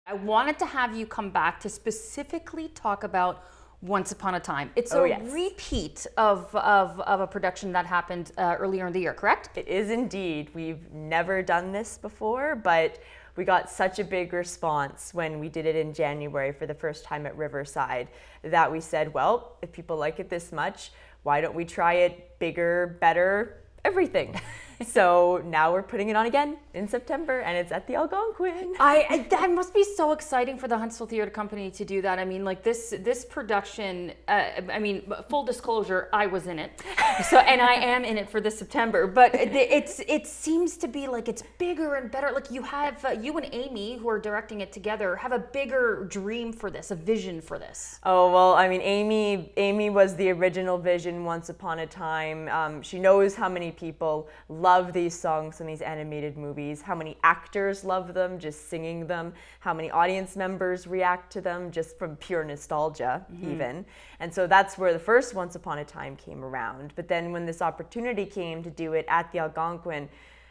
I wanted to have you come back to specifically talk about Once Upon a Time. It's Oh, a yes. repeat of a production that happened earlier in the year, correct? It is indeed. We've never done this before, but we got such a big response when we did it in January for the first time at Riverside that we said, well, if people like it this much, why don't we try it bigger, better, everything? So now we're putting it on again in September, and it's at the Algonquin. That must be so exciting for the Huntsville Theatre Company to do that. I mean, like this production. I mean, full disclosure, I was in it, and I am in it for this September. But it seems to be like it's bigger and better. Like you have you and Amy, who are directing it together, have a bigger dream for this, a vision for this. Oh, well, I mean, Amy was the original vision Once Upon a Time. She knows how many people love these songs from these animated movies, how many actors love them, just singing them, how many audience members react to them just from pure nostalgia, even. And so that's where the first Once Upon a Time came around. But then when this opportunity came to do it at the Algonquin,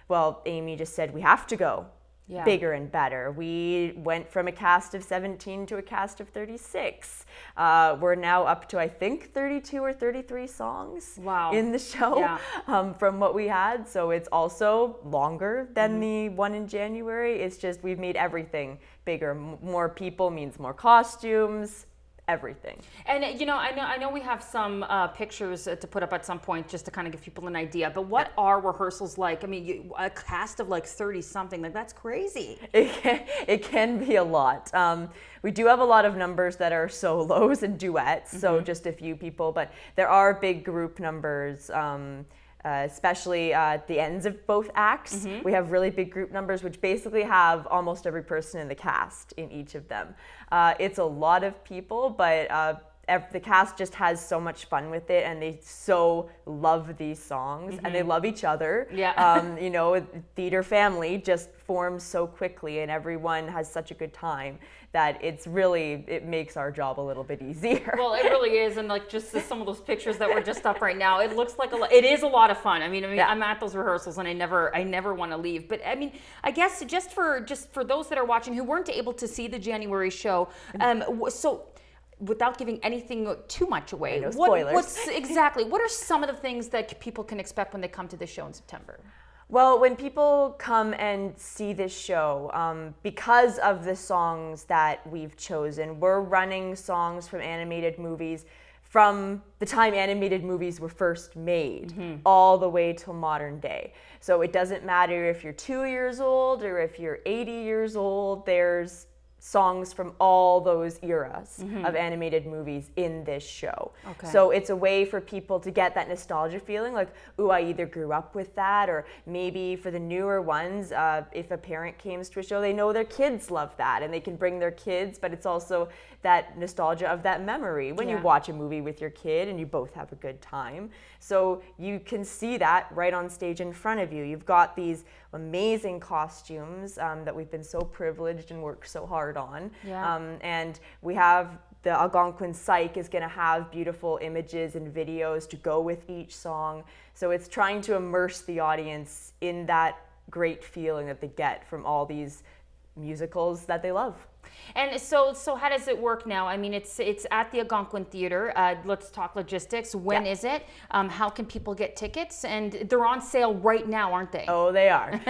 well, Amy just said, we have to go. Yeah. Bigger and better. We went from a cast of 17 to a cast of 36. We're now up to, I think, 32 or 33 songs in the show from what we had. So it's also longer than the one in January. It's just we've made everything bigger. More people means more costumes. Everything. And I know we have some pictures to put up at some point just to kind of give people an idea. But what are rehearsals like? I mean, a cast of like 30 something, like that's crazy. It can be a lot. We do have a lot of numbers that are solos and duets, so just a few people. But there are big group numbers. Especially at the ends of both acts. We have really big group numbers, which basically have almost every person in the cast in each of them. It's a lot of people, but the cast just has so much fun with it, and they so love these songs, and they love each other. Yeah. Theater family just forms so quickly, and everyone has such a good time that it makes our job a little bit easier. Well, it really is, and like just some of those pictures that were just up right now, it looks like it is a lot of fun. I mean, I'm at those rehearsals, and I never want to leave. But I mean, I guess just for those that are watching who weren't able to see the January show, so without giving anything too much away, no spoilers. What are some of the things that people can expect when they come to the show in September? Well, when people come and see this show, because of the songs that we've chosen, we're running songs from animated movies from the time animated movies were first made all the way till modern day. So it doesn't matter if you're 2 years old or if you're 80 years old, there's songs from all those eras of animated movies in this show. Okay. So it's a way for people to get that nostalgia feeling like, ooh, I either grew up with that, or maybe for the newer ones, if a parent came to a show, they know their kids love that and they can bring their kids, but it's also that nostalgia of that memory when you watch a movie with your kid and you both have a good time. So you can see that right on stage in front of you. You've got these amazing costumes that we've been so privileged and worked so hard on. Yeah. And we have the Algonquin Psych is going to have beautiful images and videos to go with each song. So it's trying to immerse the audience in that great feeling that they get from all these musicals that they love. And so how does it work now? I mean, it's at the Algonquin Theatre. Let's talk logistics. When is it? How can people get tickets? And they're on sale right now, aren't they? Oh, they are.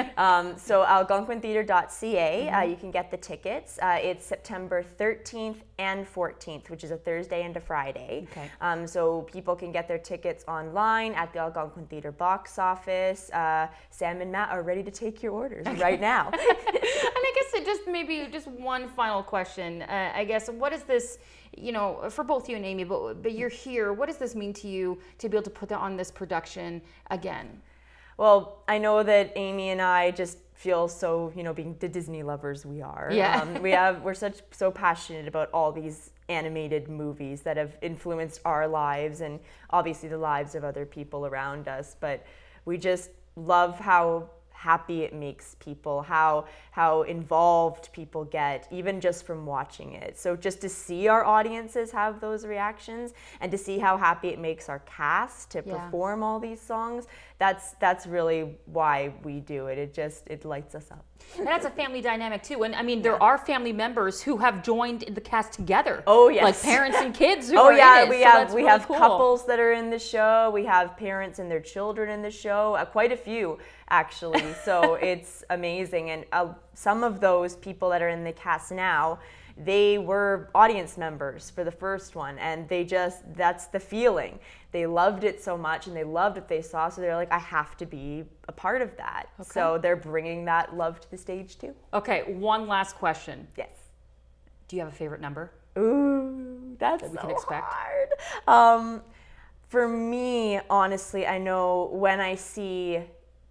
So algonquintheatre.ca, you can get the tickets. It's September 13th and 14th, which is a Thursday and a Friday. Okay. So people can get their tickets online at the Algonquin Theatre box office. Sam and Matt are ready to take your orders right now. And I guess just one final question. I guess, what is this, for both you and Amy, but you're here, what does this mean to you to be able to put on this production again? Well, I know that Amy and I just feel so, being the Disney lovers we are. Yeah. We're so passionate about all these animated movies that have influenced our lives and obviously the lives of other people around us. But we just love how happy it makes people, how involved people get, even just from watching it. So just to see our audiences have those reactions and to see how happy it makes our cast to perform all these songs, that's really why we do it. It lights us up. And that's a family dynamic too. And I mean, there are family members who have joined the cast together. Oh, yes. Like parents and kids who Oh are yeah, in it. we So have that's we really have cool. couples that are in the show. We have parents and their children in the show. Quite a few actually. So it's amazing. And some of those people that are in the cast now, they were audience members for the first one, and that's the feeling. They loved it so much and they loved what they saw, so they're like, I have to be a part of that. So they're bringing that love to the stage too. Okay, one last question. Yes. Do you have a favorite number? Ooh, that's we so can expect? hard. For me, honestly, I know when I see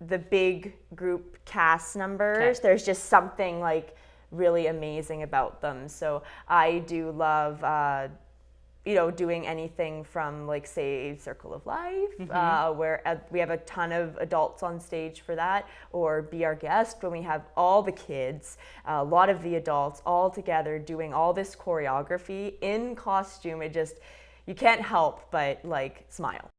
the big group cast numbers, there's just something like really amazing about them. So I do love, doing anything from like say Circle of Life, where we have a ton of adults on stage for that, or Be Our Guest when we have all the kids, a lot of the adults all together doing all this choreography in costume. You can't help but like smile.